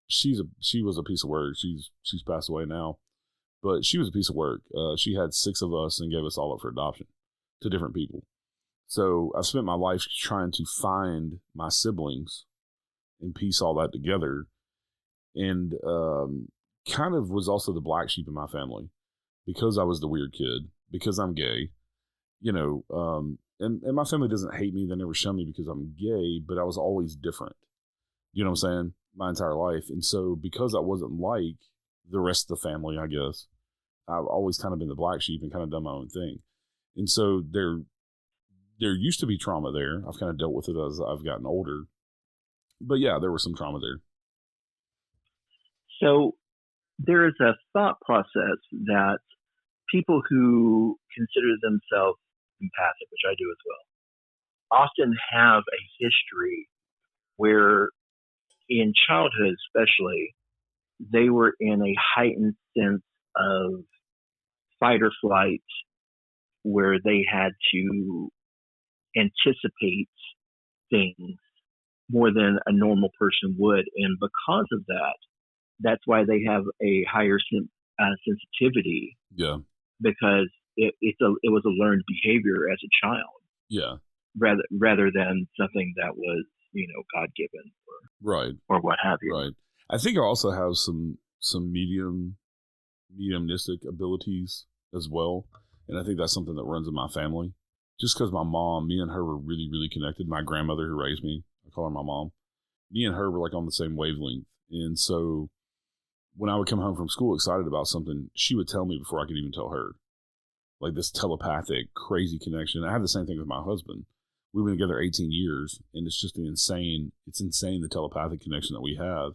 she was a piece of work. She's passed away now, but she was a piece of work. She had 6 of us and gave us all up for adoption to different people. So I've spent my life trying to find my siblings and piece all that together. And kind of was also the black sheep in my family because I was the weird kid, because I'm gay, and my family doesn't hate me. They never shun me because I'm gay, but I was always different. You know what I'm saying? My entire life. And so because I wasn't like the rest of the family, I guess, I've always kind of been the black sheep and kind of done my own thing. And so there used to be trauma there. I've kind of dealt with it as I've gotten older. But yeah, there was some trauma there. So there is a thought process that people who consider themselves empathic, which I do as well, often have a history where in childhood especially, they were in a heightened sense of fight or flight where they had to anticipate things more than a normal person would. And because of that, that's why they have a higher sensitivity. Yeah. Because it was a learned behavior as a child. Yeah. Rather than something that was, God given or what have you. Right. I think I also have some mediumistic abilities as well. And I think that's something that runs in my family. Just because my mom, me and her were really, really connected. My grandmother who raised me, I call her my mom. Me and her were like on the same wavelength. And so when I would come home from school excited about something, she would tell me before I could even tell her. like this telepathic, crazy connection. I have the same thing with my husband. We've been together 18 years, and it's just insane the telepathic connection that we have.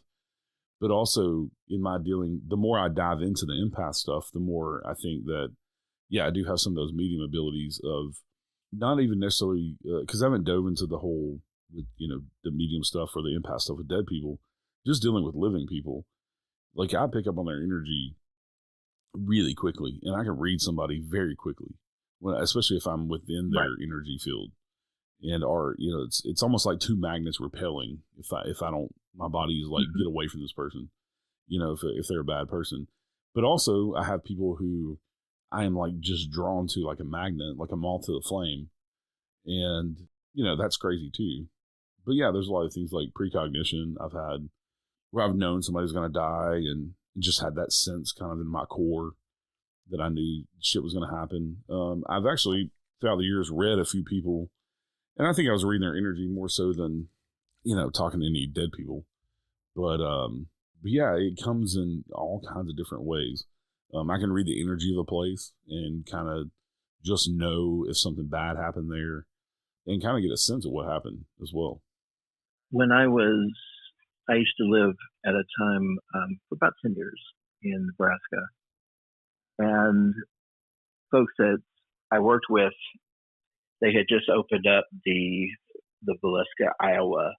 But also in my dealing, the more I dive into the empath stuff, the more I think that, I do have some of those medium abilities of not even necessarily, because I haven't dove into the whole, with, the medium stuff or the empath stuff with dead people, just dealing with living people. Like I pick up on their energy really quickly, and I can read somebody very quickly, especially if I'm within their energy field. And it's almost like two magnets repelling. If I don't, my body is like, get away from this person, if they're a bad person. But also I have people who I am like just drawn to like a magnet, like a moth to the flame. And, that's crazy too. But yeah, there's a lot of things like precognition I've had where I've known somebody's going to die and just had that sense kind of in my core that I knew shit was going to happen. I've actually throughout the years read a few people, and I think I was reading their energy more so than, talking to any dead people. But yeah, it comes in all kinds of different ways. I can read the energy of a place and kind of just know if something bad happened there and kind of get a sense of what happened as well. When I used to live at a time for about 10 years in Nebraska. And folks that I worked with, they had just opened up the Valeska, Iowa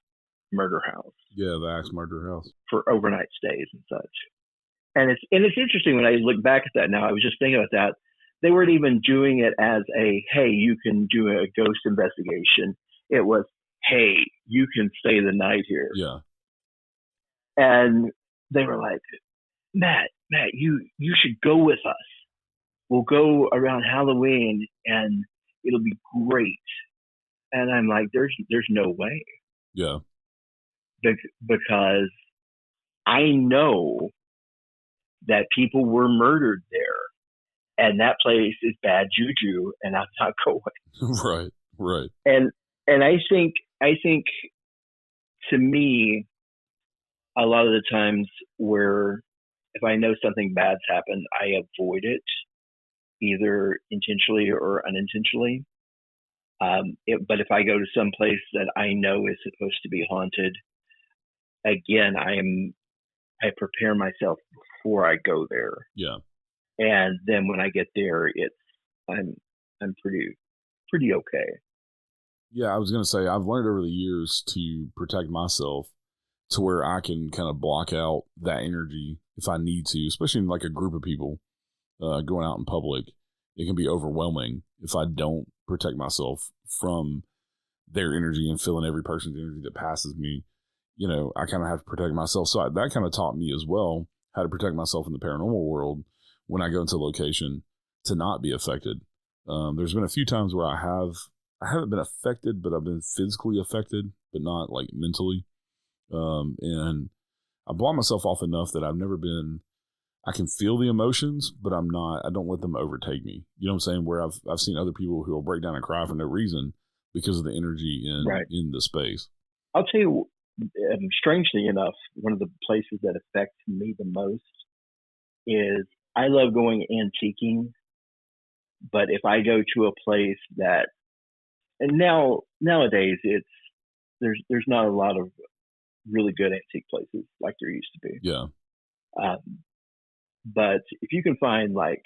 murder house. Yeah, the Axe Murder House. For overnight stays and such. And it's interesting when I look back at that now. I was just thinking about that. They weren't even doing it as a, hey, you can do a ghost investigation. It was, hey, you can stay the night here. Yeah. And they were like, Matt, you should go with us. We'll go around Halloween and it'll be great. And I'm like, there's no way. Yeah. Because I know that people were murdered there, and that place is bad juju, and I'm not going. Right. And I think to me, a lot of the times where if I know something bad's happened, I avoid it, either intentionally or unintentionally. But if I go to some place that I know is supposed to be haunted, again, I prepare myself before I go there. Yeah. And then when I get there, I'm pretty okay. Yeah, I was going to say, I've learned over the years to protect myself to where I can kind of block out that energy if I need to, especially in like a group of people going out in public. It can be overwhelming if I don't protect myself from their energy and feeling every person's energy that passes me. I kind of have to protect myself. So that kind of taught me as well how to protect myself in the paranormal world when I go into a location to not be affected. There's been a few times where I haven't been affected, but I've been physically affected, but not like mentally. And I block myself off enough that I can feel the emotions, but I don't let them overtake me. You know what I'm saying? Where I've seen other people who will break down and cry for no reason because of the energy in the space. I'll tell you, strangely enough, one of the places that affects me the most is I love going antiquing, but if I go to a place that, and nowadays there's not a lot of really good antique places like there used to be. Yeah. But if you can find like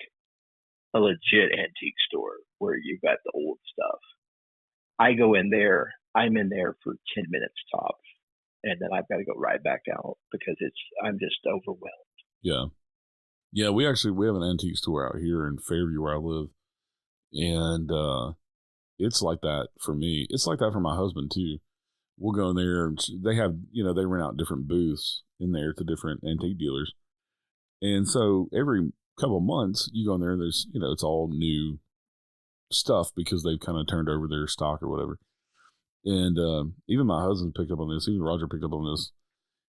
a legit antique store where you've got the old stuff, I go in there. I'm in there for 10 minutes tops. And then I've got to go right back out because I'm just overwhelmed. Yeah. Yeah, we have an antique store out here in Fairview where I live. And it's like that for me. It's like that for my husband too. We'll go in there and they have, they rent out different booths in there to different antique dealers. And so every couple of months you go in there and there's, it's all new stuff because they've kind of turned over their stock or whatever. And even my husband picked up on this. Even Roger picked up on this.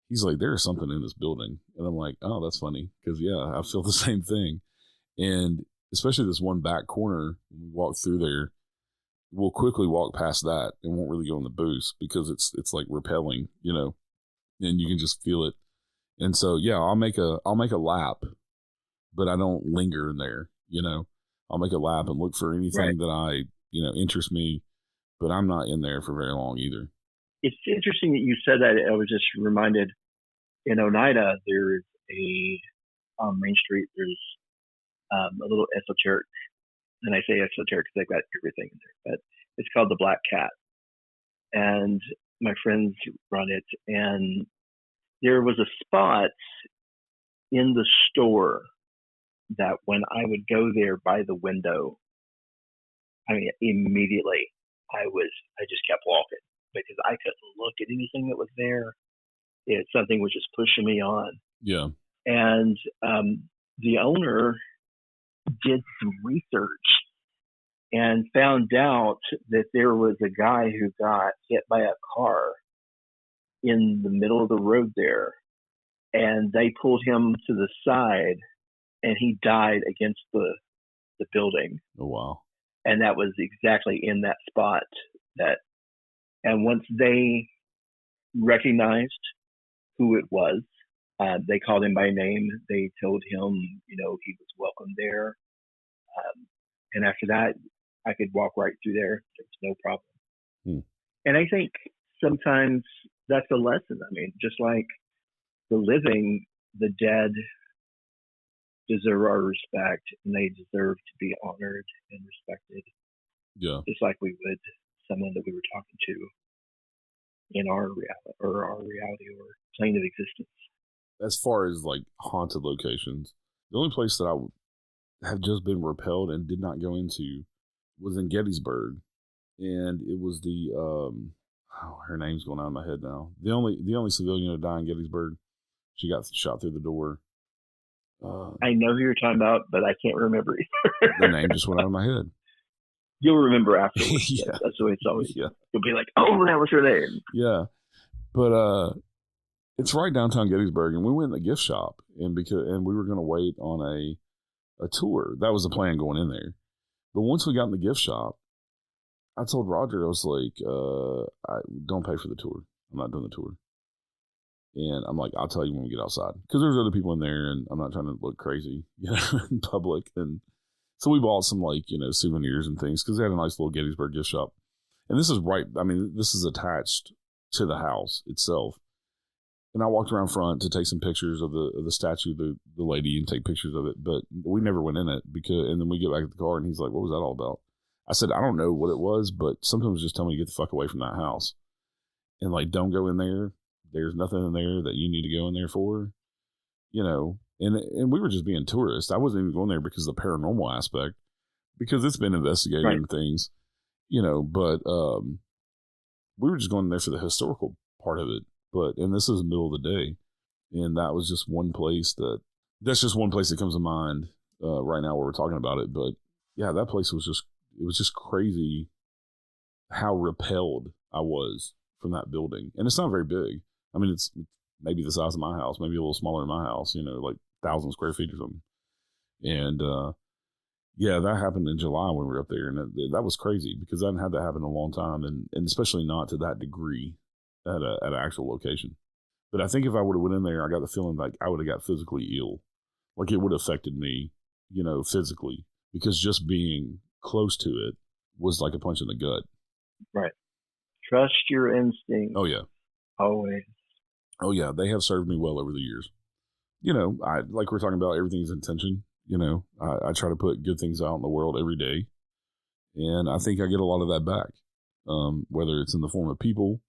He's like, there's something in this building. And I'm like, oh, that's funny. Because, yeah, I feel the same thing. And especially this one back corner, when we walk through there, we'll quickly walk past that and won't really go in the booth because it's like repelling, and you can just feel it. And so, yeah, I'll make a lap, but I don't linger in there, I'll make a lap and look for anything that interests me, but I'm not in there for very long either. It's interesting that you said that. I was just reminded in Oneida, there's on Main Street, there's a little esoteric, and I say esoteric because they've got everything in there, but it's called the Black Cat. And my friends run it, and there was a spot in the store that when I would go there by the window, I mean, immediately I just kept walking because I couldn't look at anything that was there. Something was just pushing me on. Yeah. And the owner did some research and found out that there was a guy who got hit by a car in the middle of the road there, and they pulled him to the side, and he died against the building. Oh, wow. And that was exactly in that spot. And once they recognized who it was, they called him by name. They told him, he was welcome there. And after that, I could walk right through there. There was no problem. And I think sometimes that's a lesson. I mean, just like the living, the dead deserve our respect, and they deserve to be honored and respected. Yeah. Just like we would someone that we were talking to in our reality or plane of existence. As far as like haunted locations, the only place that I have just been repelled and did not go into was in Gettysburg, and it was her name's going out of my head now. The only civilian to die in Gettysburg. She got shot through the door. I know who you're talking about, but I can't remember either. The name just went out of my head. You'll remember afterwards. Yeah. That's the way it's always. Yeah. You'll be like, oh, that was her name. Yeah. But it's right downtown Gettysburg, and we went in the gift shop, and we were going to wait on a tour. That was the plan going in there. But once we got in the gift shop, I told Roger, I was like, I don't pay for the tour. I'm not doing the tour. And I'm like, I'll tell you when we get outside. Because there's other people in there, and I'm not trying to look crazy, in public. And so we bought some, souvenirs and things, because they had a nice little Gettysburg gift shop. And this is attached to the house itself. And I walked around front to take some pictures of the statue, the lady, and take pictures of it. But we never went in it, and then we get back to the car, and he's like, what was that all about? I said, I don't know what it was, but sometimes just tell me to get the fuck away from that house. And, don't go in there. There's nothing in there that you need to go in there for, and we were just being tourists. I wasn't even going there because of the paranormal aspect, because it's been investigating things, but we were just going there for the historical part of it. And this is the middle of the day, and that was just one place that's just one place that comes to mind right now where we're talking about it. But yeah, that place was just crazy how repelled I was from that building. And it's not very big. I mean, it's maybe the size of my house, maybe a little smaller than my house, 1,000 square feet or something. And yeah, that happened in July when we were up there, and that was crazy because I hadn't had that happen in a long time, and especially not to that degree at an actual location. But I think if I would have went in there, I got the feeling like I would have got physically ill, like it would have affected me, physically, because just being close to it was like a punch in the gut. Right. Trust your instincts. Oh yeah. Always. Oh yeah, they have served me well over the years. I like we're talking about everything's intention. I try to put good things out in the world every day, and I think I get a lot of that back. Whether it's in the form of people,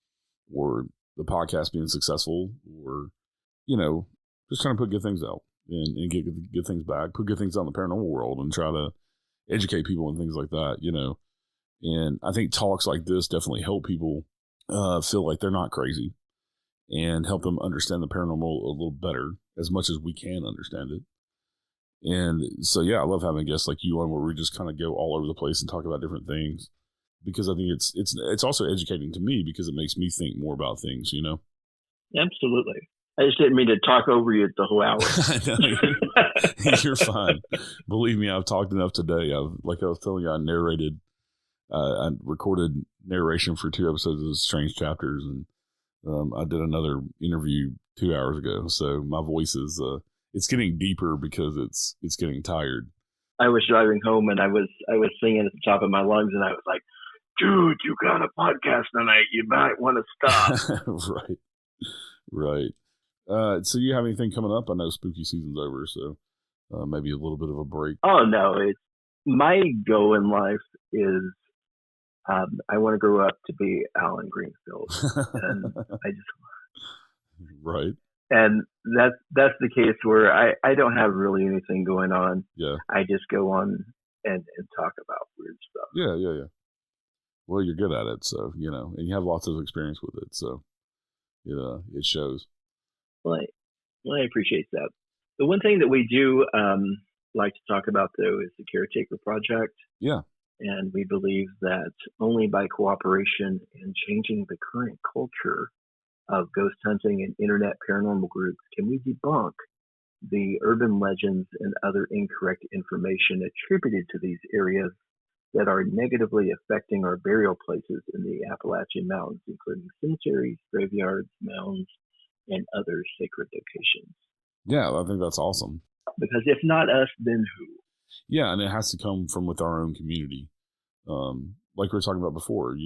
or the podcast being successful, or just trying to put good things out and get good things back, put good things out in the paranormal world, and try to educate people and things like that. And I think talks like this definitely help people feel like they're not crazy, and help them understand the paranormal a little better, as much as we can understand it. And so, yeah, I love having guests like you on, where we just kind of go all over the place and talk about different things, because I think it's also educating to me, because it makes me think more about things, Absolutely. I just didn't mean to talk over you the whole hour. No, you're fine. Believe me, I've talked enough today. Like I was telling you, I recorded narration for 2 episodes of Strange Chapters, and I did another interview 2 hours ago. So my voice is it's getting deeper because it's getting tired. I was driving home and I was singing at the top of my lungs, and I was like, "Dude, you got a podcast tonight. You might want to stop." Right. So you have anything coming up? I know spooky season's over, so maybe a little bit of a break. Oh no, my goal in life is I want to grow up to be Alan Greenfield, and I just right. And that's the case where I don't have really anything going on. Yeah. I just go on and talk about weird stuff. Yeah. Well, you're good at it, so, and you have lots of experience with it, so, it shows. Well, I appreciate that. The one thing that we do like to talk about, though, is the Caretaker Project. Yeah. And we believe that only by cooperation and changing the current culture of ghost hunting and internet paranormal groups can we debunk the urban legends and other incorrect information attributed to these areas that are negatively affecting our burial places in the Appalachian Mountains, including cemeteries, graveyards, mounds, and other sacred locations. Yeah, I think that's awesome. Because if not us, then who? Yeah, and it has to come from with our own community. Like we were talking about before,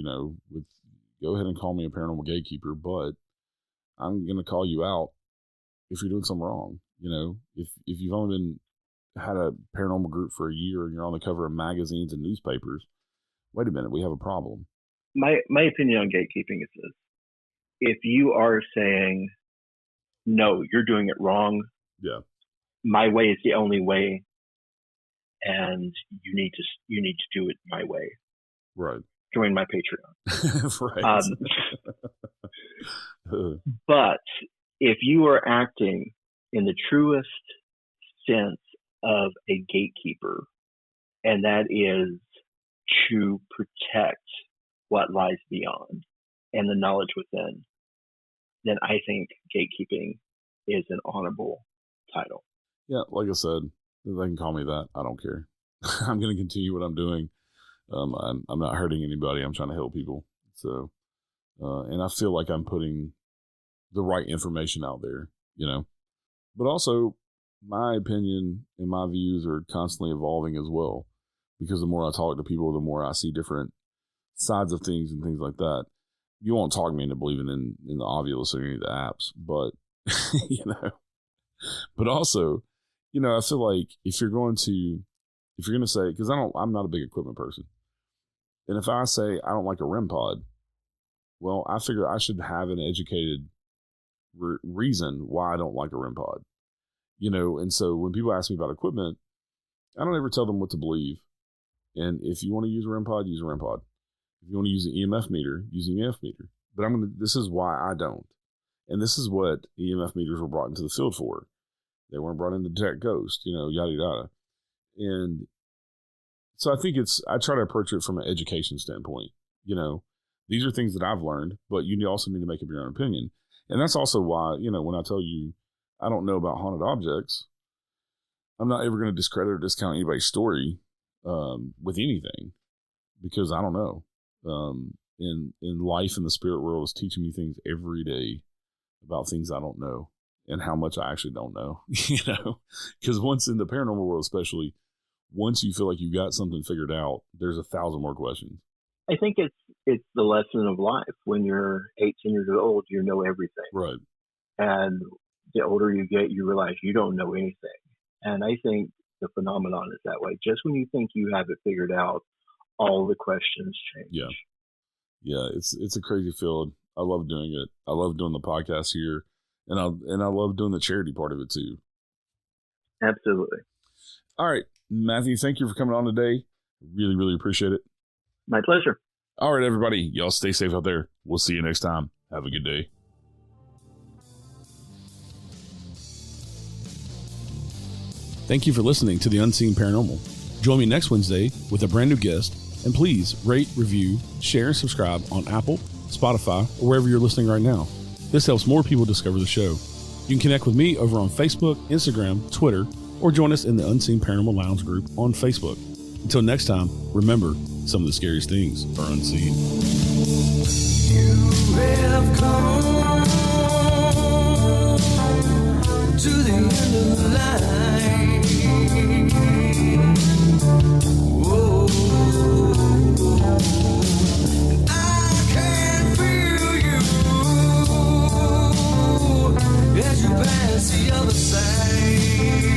go ahead and call me a paranormal gatekeeper, but I'm going to call you out if you're doing something wrong. If you've only had a paranormal group for a year and you're on the cover of magazines and newspapers, wait a minute, we have a problem. My opinion on gatekeeping is this. If you are saying, no, you're doing it wrong. Yeah. My way is the only way, and you need to do it my way. Right. Join my Patreon. Right. But if you are acting in the truest sense of a gatekeeper, and that is to protect what lies beyond and the knowledge within, then I think gatekeeping is an honorable title. Yeah, like I said, they can call me that. I don't care. I'm going to continue what I'm doing. I'm not hurting anybody. I'm trying to help people. So, and I feel like I'm putting the right information out there, But also, my opinion and my views are constantly evolving as well. Because the more I talk to people, the more I see different sides of things and things like that. You won't talk me into believing in the Ovilus or any of the apps, but, But also, I feel like if you're going to say, because I'm not a big equipment person. And if I say I don't like a REM pod, well, I figure I should have an educated reason why I don't like a REM pod. And so when people ask me about equipment, I don't ever tell them what to believe. And if you want to use a REM pod, use a REM pod. If you want to use an EMF meter, use an EMF meter. But this is why I don't. And this is what EMF meters were brought into the field for. They weren't brought in to detect ghosts, yada, yada. And so I think I try to approach it from an education standpoint. These are things that I've learned, but you also need to make up your own opinion. And that's also why, when I tell you I don't know about haunted objects, I'm not ever going to discredit or discount anybody's story with anything, because I don't know. In life in the spirit world is teaching me things every day about things I don't know and how much I actually don't know, because once in the paranormal world, especially, once you feel like you got something figured out, there's 1,000 more questions. I think it's the lesson of life. When you're 18 years old, you know everything. Right. And the older you get, you realize you don't know anything. And I think the phenomenon is that way. Just when you think you have it figured out, all the questions change. Yeah. Yeah, it's a crazy field. I love doing it. I love doing the podcast here, and I love doing the charity part of it too. Absolutely. All right, Matthew, thank you for coming on today. Really, really appreciate it. My pleasure. All right, everybody, y'all stay safe out there. We'll see you next time. Have a good day. Thank you for listening to The Unseen Paranormal. Join me next Wednesday with a brand new guest, and please rate, review, share, and subscribe on Apple, Spotify, or wherever you're listening right now. This helps more people discover the show. You can connect with me over on Facebook, Instagram, Twitter, or join us in the Unseen Paranormal Lounge group on Facebook. Until next time, remember, some of the scariest things are unseen. You have come to the end of the line. as the other side.